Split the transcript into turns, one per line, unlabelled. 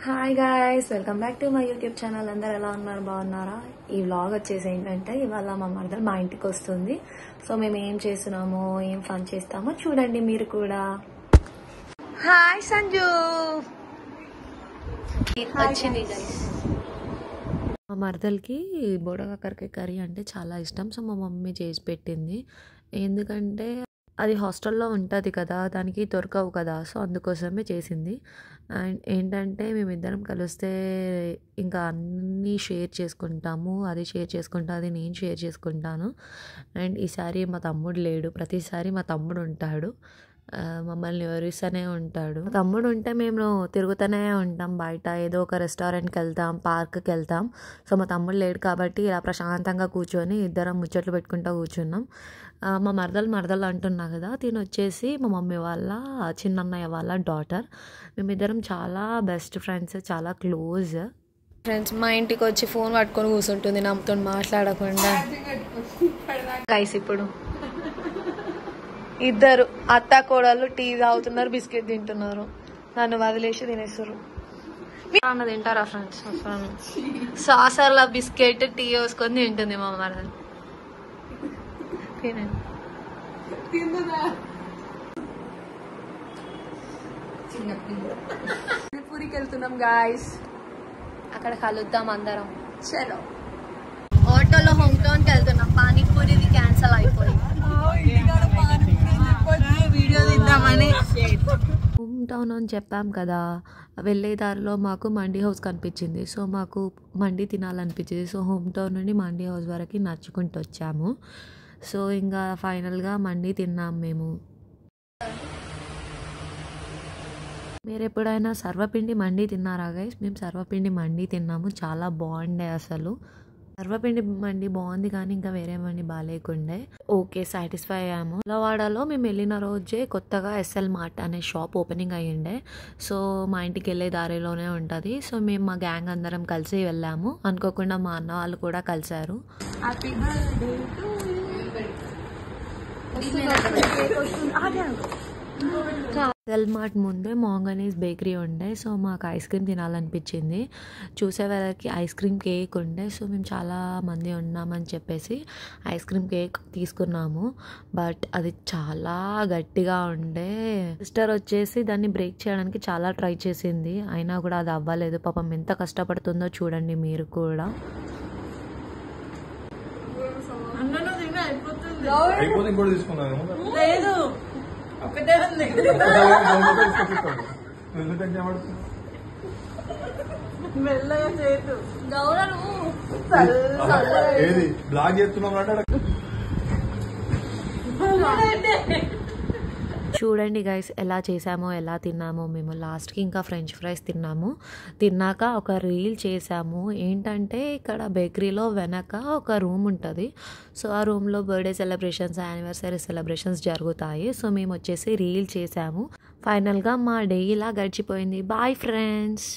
Hi guys, welcome back to my YouTube channel. అందరు ఎలా ఉన్నారు? బాగున్నారా? ఈ వ్లాగ్ వచ్చేసి ఏంటంటే ఇవాళ మా మరదలు మా ఇంటికి వస్తుంది. సో మేము ఏం చేస్తున్నామో, ఏం ఫన్ చేస్తామో చూడండి మీరు కూడా. హాయ్ సంజు వచ్చింది. మా మరదలకి బోడకాకరకాయ కర్రీ అంటే చాలా ఇష్టం. సో మా మమ్మీ చేసి పెట్టింది. ఎందుకంటే అది హాస్టల్లో ఉంటుంది కదా, దానికి దొరకవు కదా, సో అందుకోసమే చేసింది. అండ్ ఏంటంటే మేమిద్దరం కలిస్తే ఇంకా అన్నీ షేర్ చేసుకుంటాము. అది షేర్ చేసుకుంటా, అది నేను షేర్ చేసుకుంటాను. అండ్ ఈసారి మా తమ్ముడు లేడు, ప్రతిసారి మా తమ్ముడు ఉంటాడు, మమ్మల్ని వివరిస్తూనే ఉంటాడు. మా తమ్ముడు ఉంటే మేము తిరుగుతూనే ఉంటాం, బయట ఏదో ఒక రెస్టారెంట్కి వెళ్తాం, పార్క్కి వెళ్తాం. సో మా తమ్ముడు లేడు కాబట్టి ఇలా ప్రశాంతంగా కూర్చొని ఇద్దరం ముచ్చట్లు పెట్టుకుంటూ కూర్చున్నాం. మా మరదలు అంటున్నా కదా, తిని వచ్చేసి మా మమ్మీ వాళ్ళ చిన్నన్నయ్య వాళ్ళ డాటర్. మేమిద్దరం చాలా బెస్ట్ ఫ్రెండ్స్, చాలా క్లోజ్ ఫ్రెండ్స్. మా ఇంటికి వచ్చి ఫోన్ పట్టుకొని కూర్చుంటుంది, నాతో మాట్లాడకుండా. గైస్ ఇప్పుడు ఇద్దరు అత్త కోడళ్ళు టీ తాగుతున్నారు, బిస్కెట్ తింటున్నారు, నన్ను వదిలేసి తినేస్తారు. అన్న తింటారా ఫ్రెండ్స్? సాసర్ల బిస్కెట్ టీ వేసుకొని తింటుంది మా మరదలు. పూరికి వెళ్తున్నాం గాయస్, అక్కడ కలుద్దాం అందరం. చలో ఆటోలో హోమ్ టౌన్కి వెళ్తున్నాం. పానీపూరిది క్యాన్సల్ అయిపోయింది. హోమ్ టౌన్ అని చెప్పాం కదా, వెళ్ళే దారిలో మాకు మండీ హౌస్ కనిపించింది. సో మాకు మండీ తినాలనిపించింది. సో హోమ్ టౌన్ నుండి మండీ హౌస్ వరకు నడుచుకుంటూ వచ్చాము. సో ఇంకా ఫైనల్గా మండీ తిన్నాం మేము. మీరు ఎప్పుడైనా సర్వపిండి మండీ తిన్నారా గైస్? మేము సర్వపిండి మండీ తిన్నాము, చాలా బాగుండే. అసలు సర్వపిండి మండి బాగుంది కానీ ఇంకా వేరే మండి బాగాలేకుండే. ఓకే, సాటిస్ఫై అయ్యాము. విజయవాడలో మేము వెళ్ళిన రోజే కొత్తగా ఎస్ఎల్ మార్ట్ అనే షాప్ ఓపెనింగ్ అయ్యిండే. సో మా ఇంటికి వెళ్ళే దారిలోనే ఉంటుంది. సో మేము మా గ్యాంగ్ అందరం కలిసి వెళ్ళాము. అనుకోకుండా మా అన్న వాళ్ళు కూడా కలిశారు. ఎస్ఎల్ మార్ట్ ముందే మాంగనీస్ బేకరీ ఉండే. సో మాకు ఐస్ క్రీమ్ తినాలనిపించింది. చూసే వాళ్ళకి ఐస్ క్రీమ్ కేక్ ఉండే. సో మేము చాలా మంది ఉన్నామని చెప్పేసి ఐస్ క్రీమ్ కేక్ తీసుకున్నాము. బట్ అది చాలా గట్టిగా ఉండే. సిస్టర్ వచ్చేసి దాన్ని బ్రేక్ చేయడానికి చాలా ట్రై చేసింది, అయినా కూడా అది అవ్వలేదు. పాపం ఎంత కష్టపడుతుందో చూడండి మీరు కూడా. చూడండి గైస్ ఎలా చేసామో, ఎలా తిన్నామో మేము. లాస్ట్కి ఇంకా ఫ్రెంచ్ ఫ్రైస్ తిన్నాము. తిన్నాక ఒక రీల్ చేసాము. ఏంటంటే ఇక్కడ బేకరీలో వెనక ఒక రూమ్ ఉంటుంది. సో ఆ రూమ్లో బర్త్డే సెలబ్రేషన్స్, యానివర్సరీ సెలబ్రేషన్స్ జరుగుతాయి. సో మేము వచ్చేసి రీల్ చేసాము. ఫైనల్గా మా డే ఇలా గడిచిపోయింది. Bye friends.